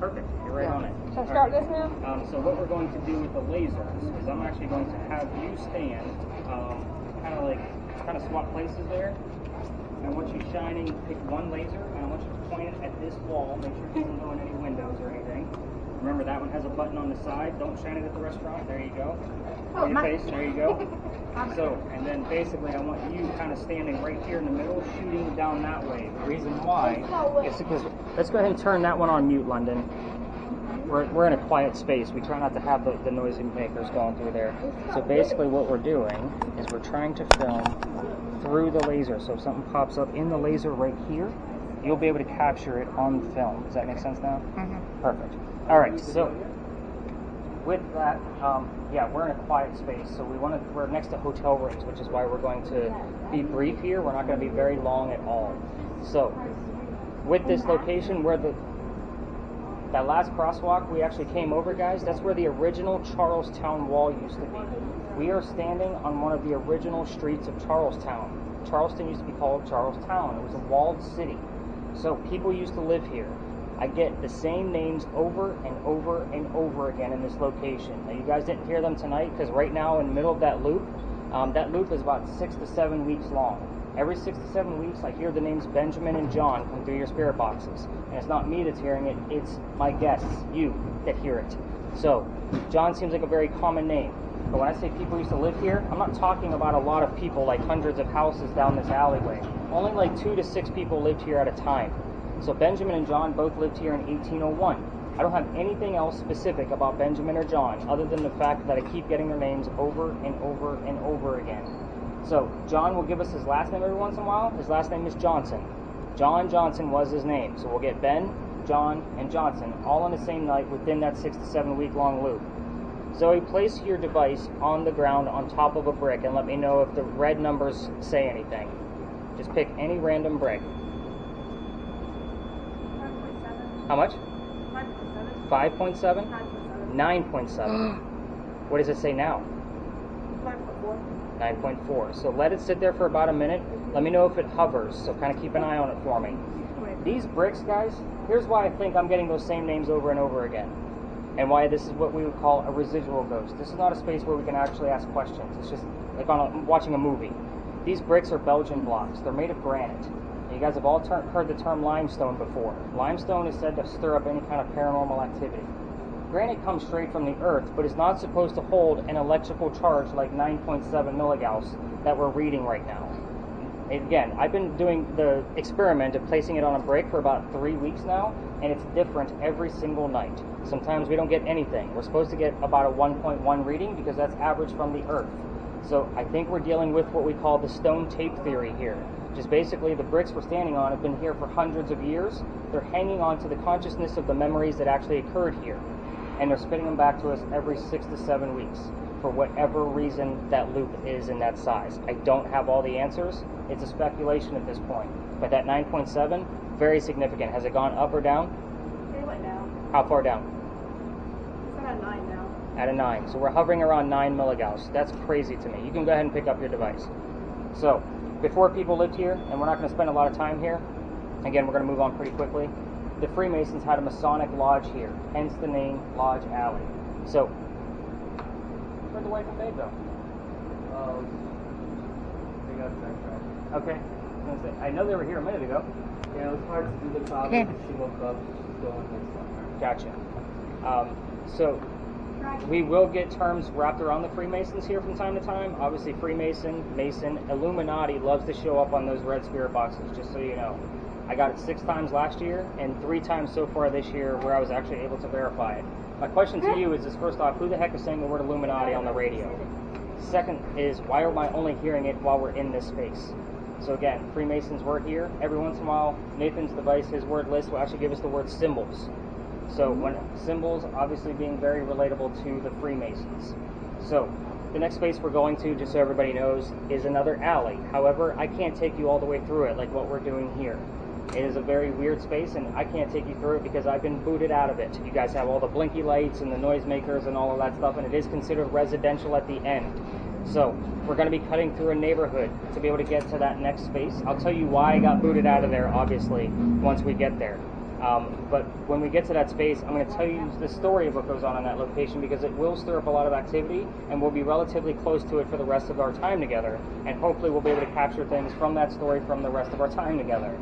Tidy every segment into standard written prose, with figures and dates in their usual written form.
Perfect. You're right on it. Should I start this now? So what we're going to do with the lasers is I'm actually going to have you stand kind of swap places there. And I want you shining, pick one laser, and I want you to point it at this wall. Make sure it doesn't go in any windows or anything. Remember, that one has a button on the side. Don't shine it at the restaurant. There you go. Oh, your face. There you go. So, and then basically I want you kind of standing right here in the middle, shooting down that way. The reason why is because, let's go ahead and turn that one on mute, London. We're in a quiet space. We try not to have the noisy makers going through there. So basically what we're doing is we're trying to film through the laser. So if something pops up in the laser right here, you'll be able to capture it on film. Does that make sense now? Mm-hmm. Perfect. All right, so with that, yeah, we're in a quiet space, so we're next to hotel rooms, which is why we're going to be brief here. We're not going to be very long at all. So with this location, where that last crosswalk we actually came over, guys, that's where the original Charlestown Wall used to be. We are standing on one of the original streets of Charlestown. Charleston used to be called Charlestown. It was a walled city. So people used to live here. I get the same names over and over and over again in this location. Now, you guys didn't hear them tonight because right now in the middle of that loop is about 6 to 7 weeks long. Every 6 to 7 weeks, I hear the names Benjamin and John come through your spirit boxes. And it's not me that's hearing it, it's my guests, you, that hear it. So, John seems like a very common name. But when I say people used to live here, I'm not talking about a lot of people, like hundreds of houses down this alleyway. Only like 2 to 6 people lived here at a time. So Benjamin and John both lived here in 1801. I don't have anything else specific about Benjamin or John other than the fact that I keep getting their names over and over and over again. So John will give us his last name every once in a while. His last name is Johnson. John Johnson was his name. So we'll get Ben, John, and Johnson all on the same night within that 6 to 7 week long loop. Zoe, place your device on the ground on top of a brick and let me know if the red numbers say anything. Just pick any random brick. 5.7. How much? 5.7. 5.7? 9.7. 9.7. What does it say now? 5.4. 9.4. So let it sit there for about a minute. Let me know if it hovers, so kind of keep an eye on it for me. These bricks, guys, here's why I think I'm getting those same names over and over again. And why this is what we would call a residual ghost. This is not a space where we can actually ask questions. It's just like watching a movie. These bricks are Belgian blocks. They're made of granite. You guys have all heard the term limestone before. Limestone is said to stir up any kind of paranormal activity. Granite comes straight from the earth, but is not supposed to hold an electrical charge like 9.7 milligauss that we're reading right now. Again, I've been doing the experiment of placing it on a brick for about 3 weeks now, and it's different every single night. Sometimes we don't get anything. We're supposed to get about a 1.1 reading because that's average from the earth. So I think we're dealing with what we call the stone tape theory here. Just basically the bricks we're standing on have been here for hundreds of years. They're hanging on to the consciousness of the memories that actually occurred here. And they're spitting them back to us every 6 to 7 weeks for whatever reason that loop is in that size. I don't have all the answers. It's a speculation at this point. But that 9.7, very significant. Has it gone up or down? It went down. How far down? It's at a 9 now. At a 9. So we're hovering around 9 milligauss. That's crazy to me. You can go ahead and pick up your device. So, before people lived here, and we're not going to spend a lot of time here, again, we're going to move on pretty quickly, the Freemasons had a Masonic lodge here, hence the name Lodge Alley. So, where'd the wife and babe go? They got sidetracked. Okay. I know they were here a minute ago. Yeah, it was hard to do the topic. She woke up. She's going next time. Gotcha. So, we will get terms wrapped around the Freemasons here from time to time. Obviously, Freemason, Mason, Illuminati loves to show up on those red spirit boxes, just so you know. I got it 6 times last year and 3 times so far this year where I was actually able to verify it. My question to you is first off, who the heck is saying the word Illuminati on the radio? Second is, why am I only hearing it while we're in this space? So again, Freemasons were here. Every once in a while, Nathan's device, his word list, will actually give us the word symbols. So when symbols obviously being very relatable to the Freemasons. So the next space we're going to, just so everybody knows, is another alley. However, I can't take you all the way through it like what we're doing here. It is a very weird space, and I can't take you through it because I've been booted out of it. You guys have all the blinky lights and the noisemakers and all of that stuff, and it is considered residential at the end. So we're going to be cutting through a neighborhood to be able to get to that next space. I'll tell you why I got booted out of there, obviously, once we get there. But when we get to that space, I'm going to tell you the story of what goes on in that location, because it will stir up a lot of activity, and we'll be relatively close to it for the rest of our time together, and hopefully we'll be able to capture things from that story from the rest of our time together.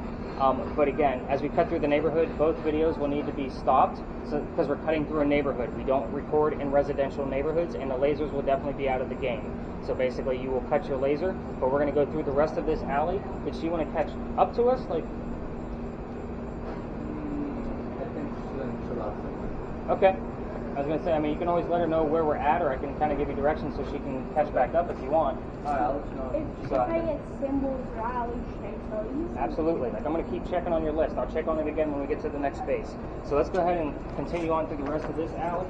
But again, as we cut through the neighborhood, both videos will need to be stopped because we're cutting through a neighborhood. We don't record in residential neighborhoods, and the lasers will definitely be out of the game. So basically, you will cut your laser, but we're going to go through the rest of this alley. Did she want to catch up to us? Like, I think she'll ask someone. okay. I was going to say, I mean, you can always let her know where we're at, or I can kind of give you directions so she can catch back up if you want. Alright, I'll let you know. If say it's symbols or alley shapes, so you Absolutely. Like, I'm going to keep checking on your list. I'll check on it again when we get to the next space. So let's go ahead and continue on through the rest of this alley.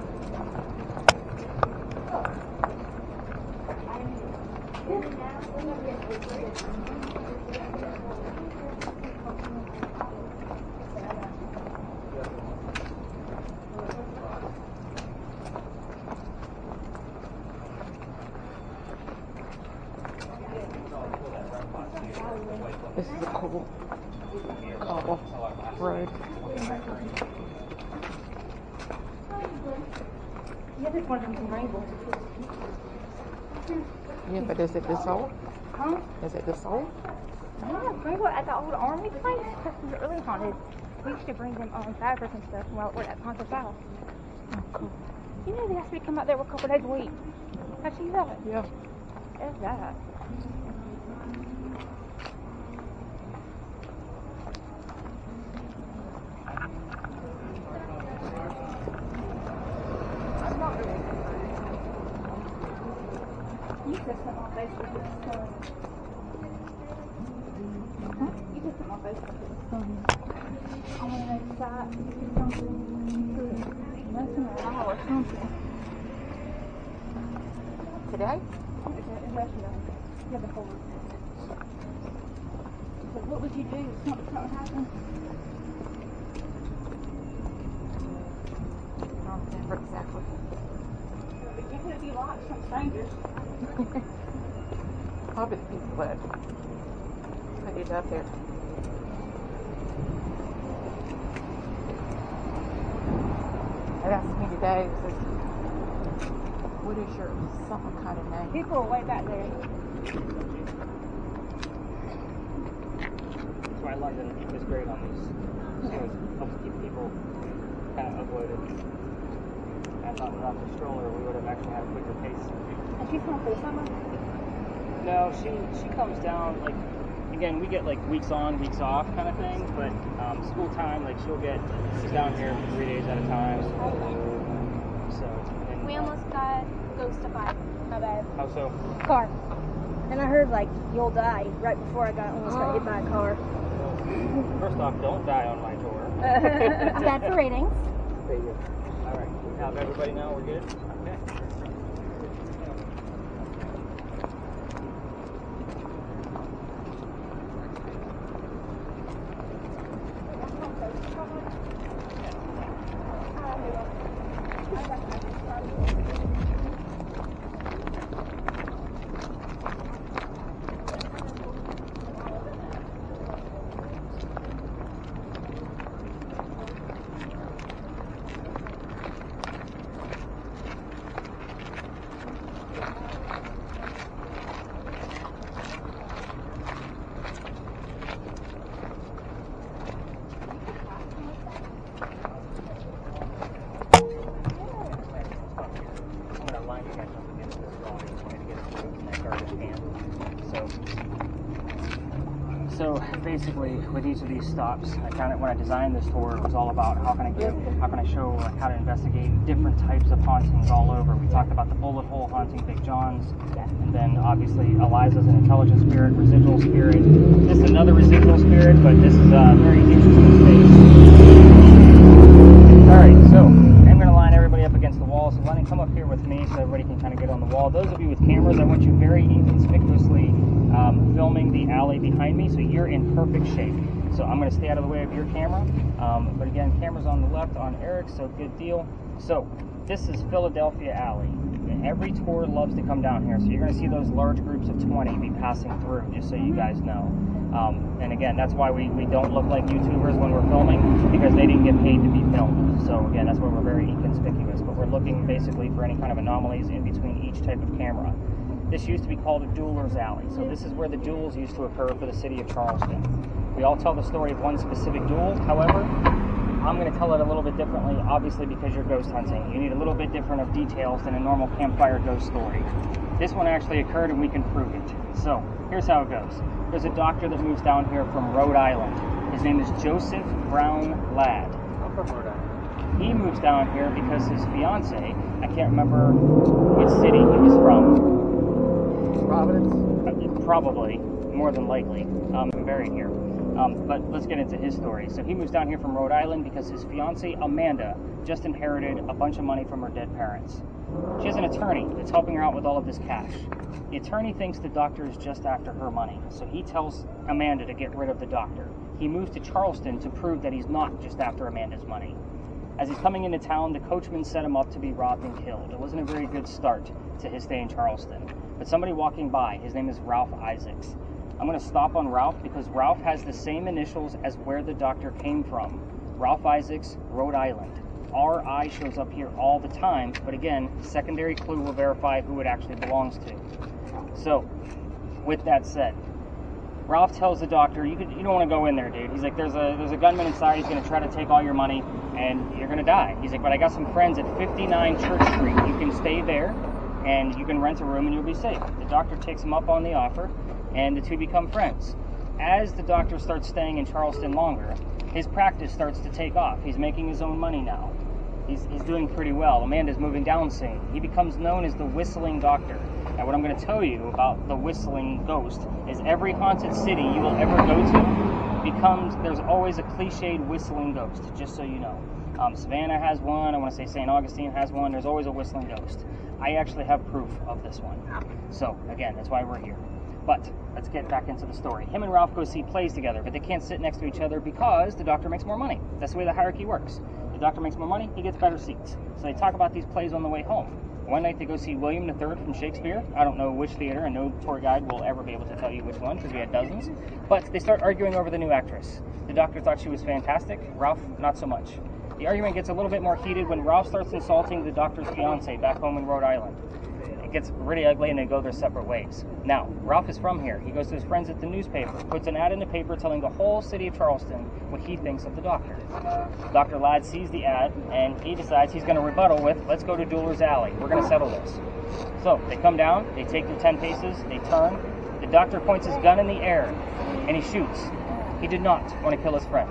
This is a cool cobble road. Yeah, this one from Rainbow. Yeah, but is it this old? Huh? Is it this old? Yeah, Rainbow at the old army place. That's really haunted. We used to bring them fabric and stuff while we're at haunted house. Oh, cool. You know they asked me to come out there a couple days a week. Have you seen that? Yeah. There's that. I'm not really You said something on Facebook with the sun. You said something on Facebook with the sun. I want to know if that is something. Nothing at all or something. Today? Yeah, the whole room. So what would you do if something happened? I don't remember exactly. You could be lost from strangers. Probably the people that put it up there. They asked me today, says, what is your something kind of name? People are way back there. That's why London is great on these. She always helps keep people kind of uploaded. I thought without the stroller we would have actually had a quicker pace. And she's home for the summer? No, she comes down, like, again, we get like weeks on, weeks off kind of thing, but school time, like she's down here 3 days at a time. So it's been, We almost got ghostified. My bad. how so? Car. And I heard like you'll die right before I almost got hit by a car. First off, don't die on my tour. It's bad for ratings. Alright, now everybody know we're good? Okay. So basically, with each of these stops, when I designed this tour, it was all about how can I show like how to investigate different types of hauntings all over. We talked about the bullet hole haunting, Big John's, and then obviously Eliza's an intelligent spirit, residual spirit. This is another residual spirit, but this is a very interesting space. All right, so I'm going to line everybody up against the wall. So Lennon, come up here with me so everybody can kind of get on the wall. Those of you with cameras, I want you very inconspicuously filming the alley behind me, so you're in perfect shape. So I'm going to stay out of the way of your camera. But again, camera's on the left on Eric, so good deal. So this is Philadelphia Alley. every tour loves to come down here, so you're going to see those large groups of 20 be passing through, just so you guys know. And again, that's why we don't look like YouTubers when we're filming, because they didn't get paid to be filmed. So again, that's why we're very inconspicuous, but we're looking basically for any kind of anomalies in between each type of camera. This used to be called a dueler's alley, so this is where the duels used to occur for the city of Charleston. We all tell the story of one specific duel, however, I'm going to tell it a little bit differently, obviously because you're ghost hunting. You need a little bit different of details than a normal campfire ghost story. This one actually occurred and we can prove it. So, here's how it goes. There's a doctor that moves down here from Rhode Island. His name is Joseph Brown Ladd. I'm from Rhode Island. He moves down here because his fiance, I can't remember what city he was from. Providence? Probably, more than likely. I'm buried here. But let's get into his story. So he moves down here from Rhode Island because his fiancée, Amanda, just inherited a bunch of money from her dead parents. She has an attorney that's helping her out with all of this cash. The attorney thinks the doctor is just after her money, so he tells Amanda to get rid of the doctor. He moves to Charleston to prove that he's not just after Amanda's money. As he's coming into town, the coachman set him up to be robbed and killed. It wasn't a very good start to his stay in Charleston. But somebody walking by, his name is Ralph Isaacs. I'm going to stop on Ralph because Ralph has the same initials as where the doctor came from. Ralph Isaacs, Rhode Island. RI shows up here all the time, but again, secondary clue will verify who it actually belongs to. So, with that said, Ralph tells the doctor, you don't want to go in there, dude. He's like, there's a gunman inside, he's going to try to take all your money, and you're going to die. He's like, but I got some friends at 59 Church Street. You can stay there, and you can rent a room, and you'll be safe. The doctor takes him up on the offer, and the two become friends. As the doctor starts staying in Charleston longer, his practice starts to take off. He's making his own money now. He's doing pretty well. Amanda's moving down soon. He becomes known as the Whistling Doctor. Now, what I'm going to tell you about the Whistling Ghost is every haunted city you will ever go to there's always a cliched whistling ghost, just so you know. Savannah has one. I want to say St. Augustine has one. There's always a whistling ghost. I actually have proof of this one. So, again, that's why we're here. But let's get back into the story. Him and Ralph go see plays together, but they can't sit next to each other because the doctor makes more money. That's the way the hierarchy works. The doctor makes more money, he gets better seats. So they talk about these plays on the way home. One night they go see William III from Shakespeare. I don't know which theater, and no tour guide will ever be able to tell you which one because we had dozens. But they start arguing over the new actress. The doctor thought she was fantastic. Ralph, not so much. The argument gets a little bit more heated when Ralph starts insulting the doctor's fiance back home in Rhode Island. It gets really ugly and they go their separate ways. Now, Ralph is from here. He goes to his friends at the newspaper, puts an ad in the paper telling the whole city of Charleston what he thinks of the doctor. Dr. Ladd sees the ad and he decides he's going to rebuttal with, let's go to Dueler's Alley. We're going to settle this. So they come down, they take their 10 paces, they turn. The doctor points his gun in the air and he shoots. He did not want to kill his friend.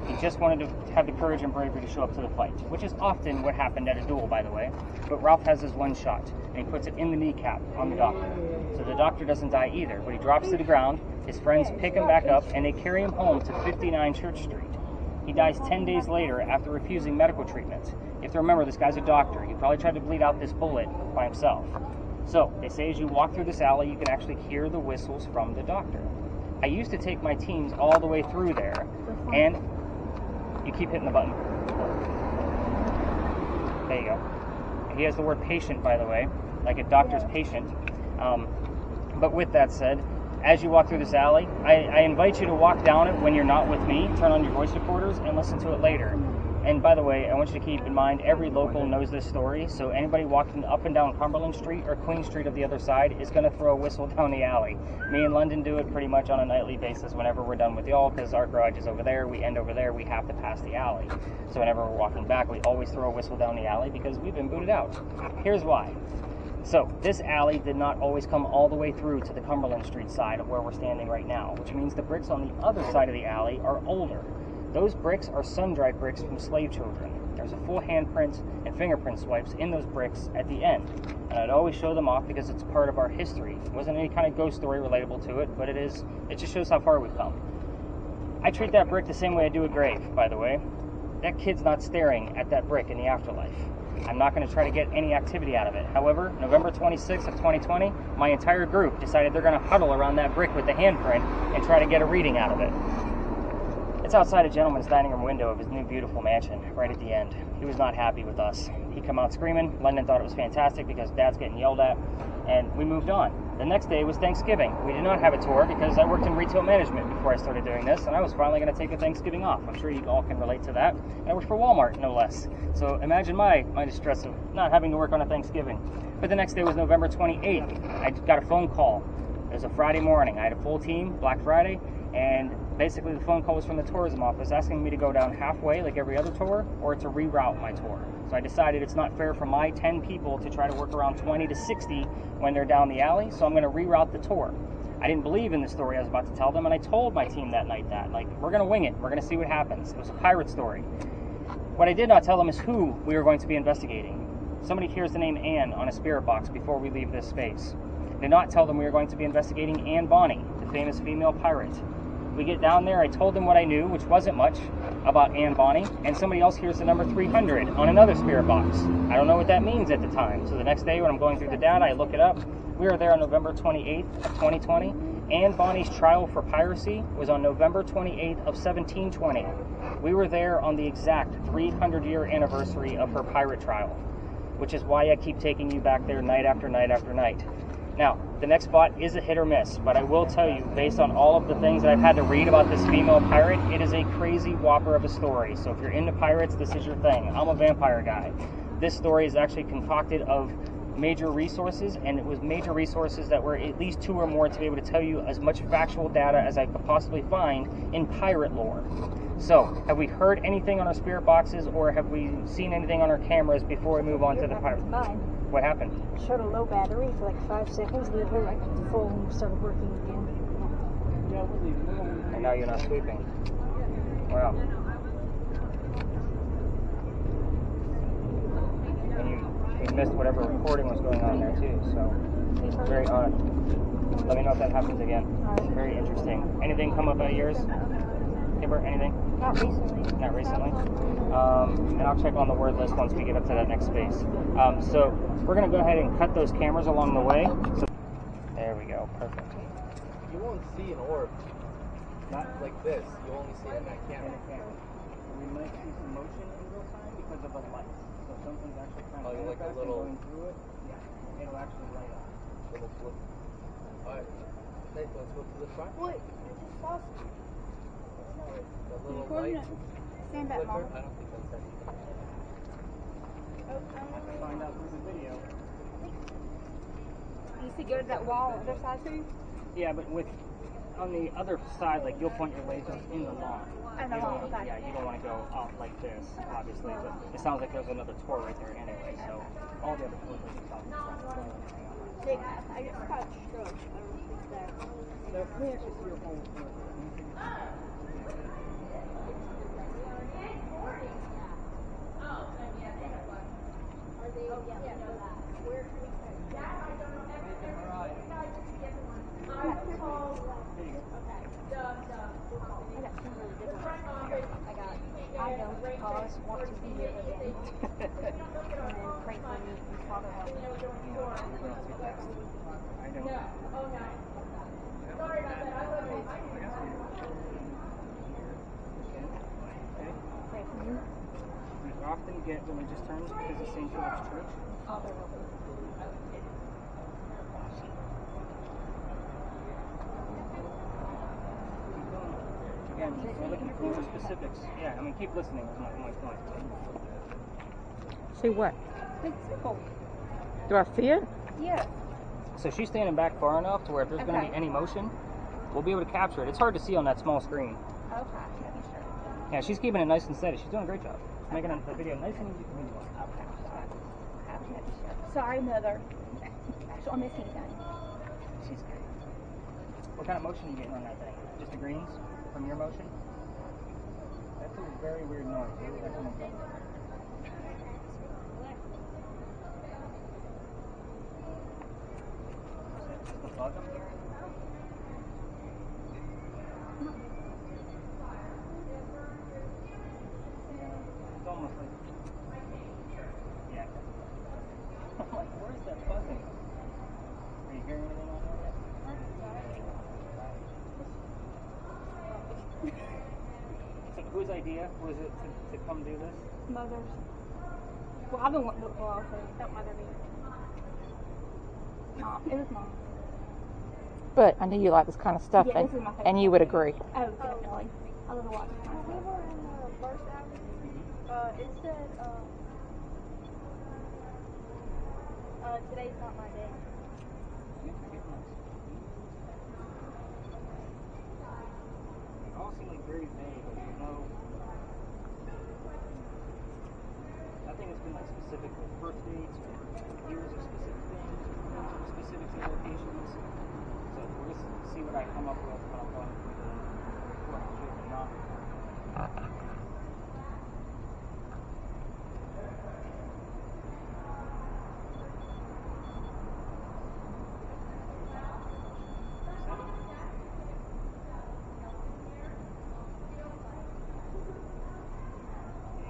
He just wanted to have the courage and bravery to show up to the fight, which is often what happened at a duel, by the way. But Ralph has his one shot, and he puts it in the kneecap on the doctor. So the doctor doesn't die either, but he drops to the ground. His friends pick him back up, and they carry him home to 59 Church Street. He dies 10 days later after refusing medical treatment. You have to remember, this guy's a doctor. He probably tried to bleed out this bullet by himself. So they say as you walk through this alley, you can actually hear the whistles from the doctor. I used to take my teams all the way through there, and you keep hitting the button. There you go. He has the word patient, by the way, like a doctor's patient. But with that said, as you walk through this alley, I invite you to walk down it when you're not with me, turn on your voice recorders, and listen to it later. And by the way, I want you to keep in mind, every local knows this story, so anybody walking up and down Cumberland Street or Queen Street of the other side is going to throw a whistle down the alley. Me and London do it pretty much on a nightly basis whenever we're done with y'all, because our garage is over there, we end over there, we have to pass the alley. So whenever we're walking back, we always throw a whistle down the alley because we've been booted out. Here's why. So, this alley did not always come all the way through to the Cumberland Street side of where we're standing right now, which means the bricks on the other side of the alley are older. Those bricks are sun-dried bricks from slave children. There's a full handprint and fingerprint swipes in those bricks at the end. And I'd always show them off because it's part of our history. It wasn't any kind of ghost story relatable to it, but it just shows how far we've come. I treat that brick the same way I do a grave, by the way. That kid's not staring at that brick in the afterlife. I'm not going to try to get any activity out of it. However, November 26th of 2020, my entire group decided they're going to huddle around that brick with the handprint and try to get a reading out of it. It's outside a gentleman's dining room window of his new beautiful mansion, right at the end. He was not happy with us. He come out screaming. London thought it was fantastic because Dad's getting yelled at, and we moved on. The next day was Thanksgiving. We did not have a tour because I worked in retail management before I started doing this, and I was finally going to take a Thanksgiving off. I'm sure you all can relate to that. And I worked for Walmart, no less. So imagine my distress of not having to work on a Thanksgiving. But the next day was November 28th. I got a phone call. It was a Friday morning. I had a full team, Black Friday, and basically the phone call was from the tourism office asking me to go down halfway like every other tour or to reroute my tour. So I decided it's not fair for my 10 people to try to work around 20 to 60 when they're down the alley, so I'm going to reroute the tour. I didn't believe in the story I was about to tell them, and I told my team that night that, like, we're going to wing it. We're going to see what happens. It was a pirate story. What I did not tell them is who we were going to be investigating. Somebody hears the name Anne on a spirit box before we leave this space. I did not tell them we were going to be investigating Anne Bonny, the famous female pirate. We get down there, I told them what I knew, which wasn't much, about Anne Bonny, and somebody else hears the number 300 on another spirit box. I don't know what that means at the time. So the next day when I'm going through the data, I look it up. We were there on November 28th of 2020. Anne Bonny's trial for piracy was on November 28th of 1720. We were there on the exact 300-year anniversary of her pirate trial, which is why I keep taking you back there night after night after night. Now, the next spot is a hit or miss, but I will tell you, based on all of the things that I've had to read about this female pirate, it is a crazy whopper of a story. So if you're into pirates, this is your thing. I'm a vampire guy. This story is actually concocted of major resources, and it was major resources that were at least 2 or more to be able to tell you as much factual data as I could possibly find in pirate lore. So, have we heard anything on our spirit boxes, or have we seen anything on our cameras before we move on to the pirate? What happened? Showed a low battery for like 5 seconds, and then it went like full and started working again. And now you're not sweeping. Wow. And you missed whatever recording was going on there too, so it's very odd. Let me know if that happens again. Very interesting. Anything come up out of yours? Kipper, anything? Not recently. Not recently. And I'll check on the word list once we get up to that next space. So we're going to go ahead and cut those cameras along the way. So, there we go. Perfect. You won't see an orb. Not like this. You only see it in that camera. We might see some motion in real time because of the light. So something's actually kind of like a little going through it. Yeah, it'll actually light up. Little flip. Alright. Hey, let's go to the front. What? I just saw something. The little light. Stand back, Mom. I don't think that's anything. Have to find out through the video. You see, go to that wall on the other side too? Yeah, but with on the other side, like you'll point your lasers in the lawn. In the lawn, okay. Yeah, you don't want to go out like this, obviously. But it sounds like there's another tour right there anyway. So all the other tours are south and south. I just caught a stroke. I don't think that. Let me actually see your whole tour. I don't because want to be here again. And then pray for me and Father help me. I know. Sorry about that. Pray for me. We often get religious terms because of St. Philip's Church. Father help me. Again, we're looking for more specifics. Yeah, I mean, keep listening is my point. See what? It's simple. Do I see it? Yeah. So she's standing back far enough to where if there's going to be any motion, we'll be able to capture it. It's hard to see on that small screen. Okay. Sure. Yeah, she's keeping it nice and steady. She's doing a great job. She's making the video nice and easy for me to watch. Okay. Sorry, Mother. Don't miss anything. She's great. What kind of motion are you getting on that thing? Just the greens from your motion? That's a very weird noise. Where is that coming from? Is the bug I'm hearing? It's almost like... Yeah. I'm like, where's that buzzing? Are you hearing anything on that yet? idea? Was it to come do this? Mother's. Well, I've been wanting to do it for a while, so don't mother me. Mom. It was mom. But I knew you like this kind of stuff, Yeah, this is my favorite. and you would agree. Oh, definitely. I love to watch it. We were in the first hour. It said, today's not my day. They all seem like very vague. Like there's no. Nothing that's been like specific with birth dates or years of specific things or names of specific locations. So we'll just see what I come up with when I'm going through the report and shit and non-report.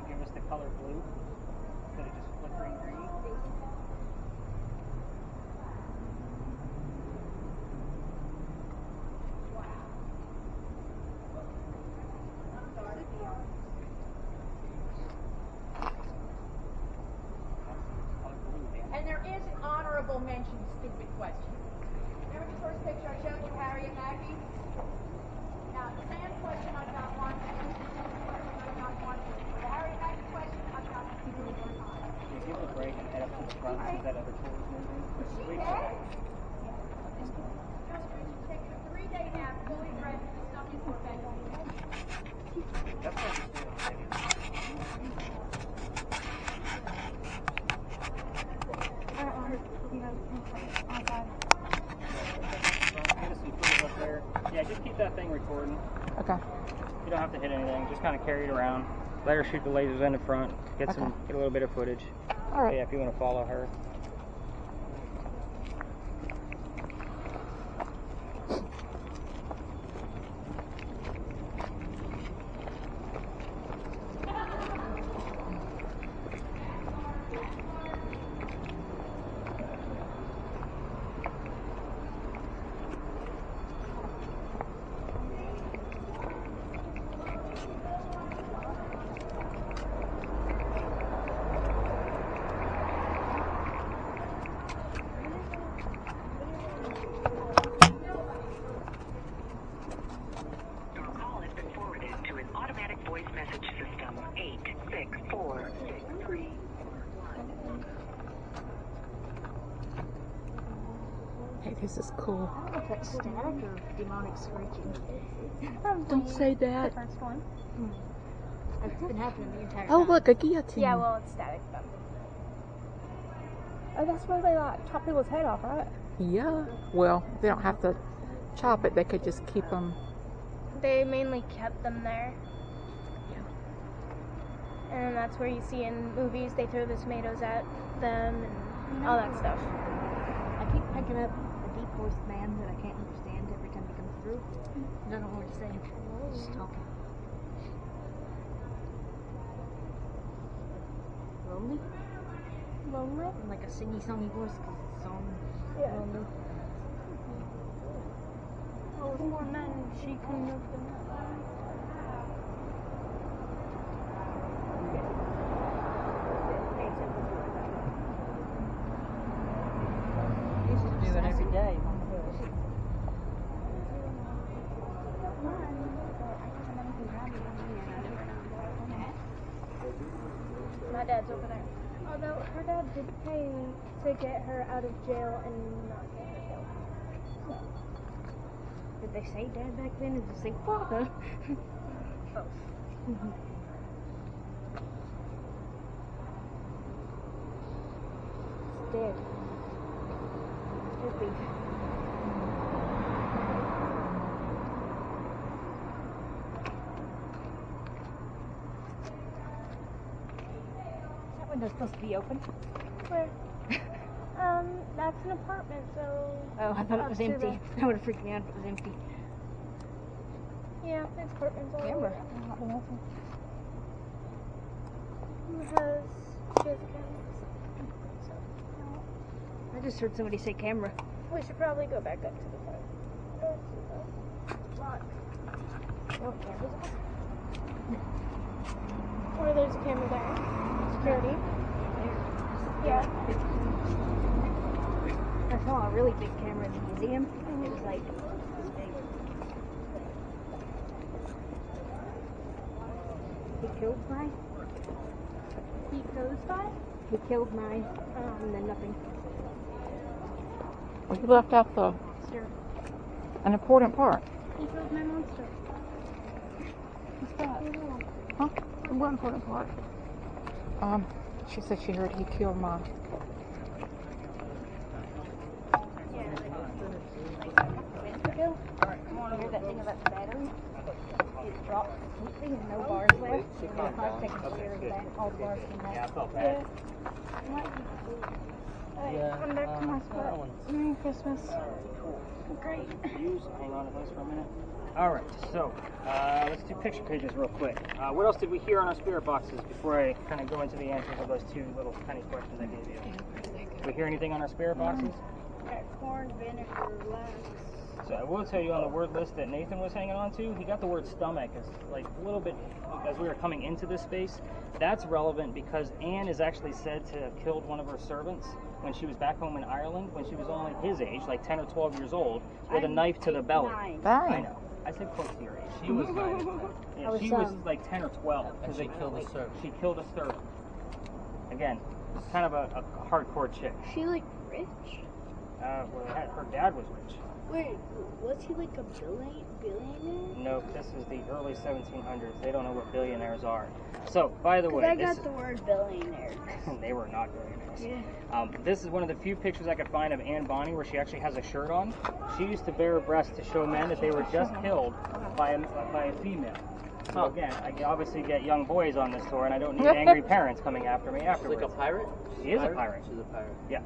Give us the color blue instead of just flickering green. And there is an honorable mention, stupid question. Remember the first picture I showed you, Harry and Maggie? Now, the sand question, I've got one. The question, I've got one. The Harry and Maggie question, I've got two. Can you give it a break and head up to the front and see that other tourist movie? She dead? Taking a 3-day nap, fully dressed in something for bed. That's what I'm doing. Yeah, just keep that thing recording. Okay. You don't have to hit anything. Just kind of carry it around. Let her shoot the lasers in the front. Get Okay. get a little bit of footage. All right. Yeah, if you want to follow her. System 86463. Hey, this is cool. I don't know if that's static or demonic screeching. Don't say that. The first one. It's been happening the entire Oh, time. look, a guillotine. Yeah, well, it's static then. Oh, that's where they like chop people's head off, right? Yeah. Well, they don't have to chop it. They could just keep them. They mainly kept them there. Yeah. And that's where you see in movies they throw the tomatoes at them and all that stuff. I keep picking up a deep voiced man that I can't understand every time he comes through. I don't know what he's saying. He's just talking. Lonely? Lonely? In like a singy-songy voice because it's song. Yeah. Lonely. Oh, poor men, she couldn't have done that. I used to do it every day. My dad's over there. Although her dad did pay to get her out of jail and not get her killed. So, Did they say dad back then or did they say father? both. It's dead. Dead beef. That window's supposed to be open. Where? That's an apartment, so. Oh, I thought it up was to empty. the- That would have freaked me out if it was empty. Yeah, it's apartments all Camera. over. Who has? She has a camera. So, I just heard somebody say camera. we should probably go back up to the front. Or to the lot. Oh, camera's on. Or there's a camera there. Security. Yeah. I saw a really big camera in the museum. It was like this big. He killed mine. He goes by? He killed mine, and then nothing. Well, you left out an important part. He killed my monster. What's that? Huh? What important part? She said she heard he killed my. Yeah, like a minute ago. You want to hear that thing about the battery? It dropped completely and no bars left. And in 5 seconds later, all the bars came Yeah, I out. felt bad. Alright, I'm back to my spot. Merry Christmas. Great. Hang on to those for a minute. Alright, so let's do picture pages real quick. What else did we hear on our spirit boxes before I kind of go into the answers of those 2 little tiny questions I gave you? Did we hear anything on our spirit boxes? Got corn, vinegar, lax. So I will tell you on the word list that Nathan was hanging on to, he got the word stomach as like a little bit as we were coming into this space. That's relevant because Anne is actually said to have killed one of her servants when she was back home in Ireland when she was only his age, like 10 or 12 years old, with a knife to the belly. I know. I said close to your age. She was 9 or 10. Yeah, she was like 10 or 12. And she killed a servant. She killed a servant. Again, kind of a hardcore chick. She like rich? Well, her dad was rich. Wait, was he like a billionaire? No, this is the early 1700s. They don't know what billionaires are. So, by the way, I got the word billionaire. they were not billionaires. Yeah. This is one of the few pictures I could find of Anne Bonny where she actually has a shirt on. She used to bare her breasts to show men that they were just killed by a female. So again, I can obviously get young boys on this tour, and I don't need angry parents coming after me afterwards. She's like a pirate? She is a pirate. She's a pirate. Yeah.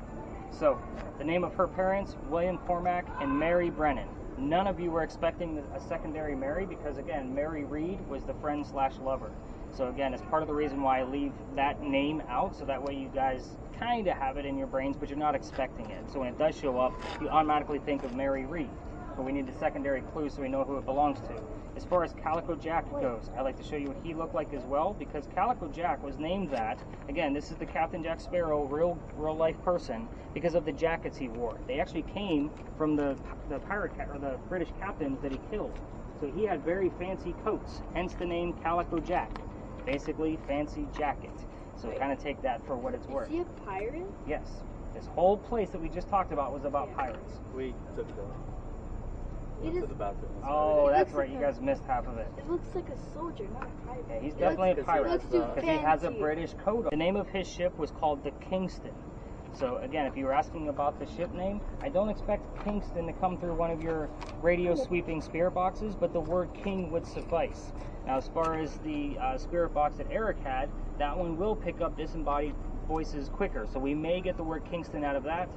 So, the name of her parents, William Cormack and Mary Brennan. None of you were expecting a secondary Mary because, again, Mary Reed was the friend/lover. So, again, it's part of the reason why I leave that name out, so that way you guys kind of have it in your brains, but you're not expecting it. So when it does show up, you automatically think of Mary Reed. But we need the secondary clue so we know who it belongs to. As far as Calico Jack goes, I like to show you what he looked like as well, because Calico Jack was named that. Again, this is the Captain Jack Sparrow, real life person, because of the jackets he wore. They actually came from the British captains that he killed. So he had very fancy coats, hence the name Calico Jack. Basically, fancy jacket. So kind of take that for what it's worth. Is he a pirate? Yes. This whole place that we just talked about was about pirates. We took the... It to is- the bathroom. Oh, that's right. like You a- guys missed half of it. It looks like a soldier, not a pirate. Yeah, he's It definitely a looks- pirate It looks too because he has a fancy. British coat on. The name of his ship was called the Kingston. So again, if you were asking about the ship name, I don't expect Kingston to come through one of your radio sweeping spirit boxes, but the word king would suffice. Now, as far as the spirit box that Eric had, that one will pick up disembodied voices quicker. So we may get the word Kingston out of that.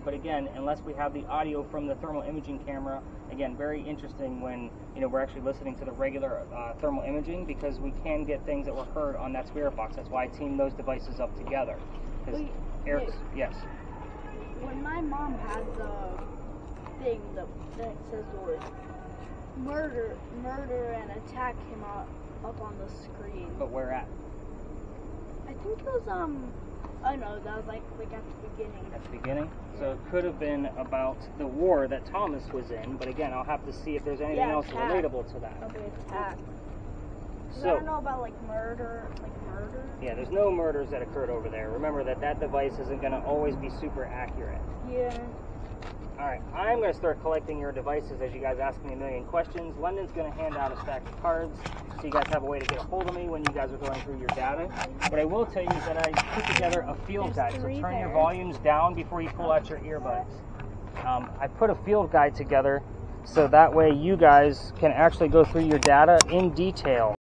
But again, unless we have the audio from the thermal imaging camera, again, very interesting when we're actually listening to the regular thermal imaging, because we can get things that were heard on that spirit box. That's why I teamed those devices up together. Wait, Eric's, yes. When my mom had the thing that says the word murder and attack came up on the screen. But where at? I think it was oh no, that was like at the beginning. At the beginning? So it could have been about the war that Thomas was in, but again, I'll have to see if there's anything else attack. relatable to that. Okay, attack. 'Cause I So, don't know about like murder. yeah, there's no murders that occurred over there. Remember that device isn't going to always be super accurate. Yeah. Alright, I'm going to start collecting your devices as you guys ask me a million questions. London's going to hand out a stack of cards so you guys have a way to get a hold of me when you guys are going through your data. What I will tell you is that I put together a field guide, so turn your volumes down before you pull out your earbuds. I put a field guide together so that way you guys can actually go through your data in detail.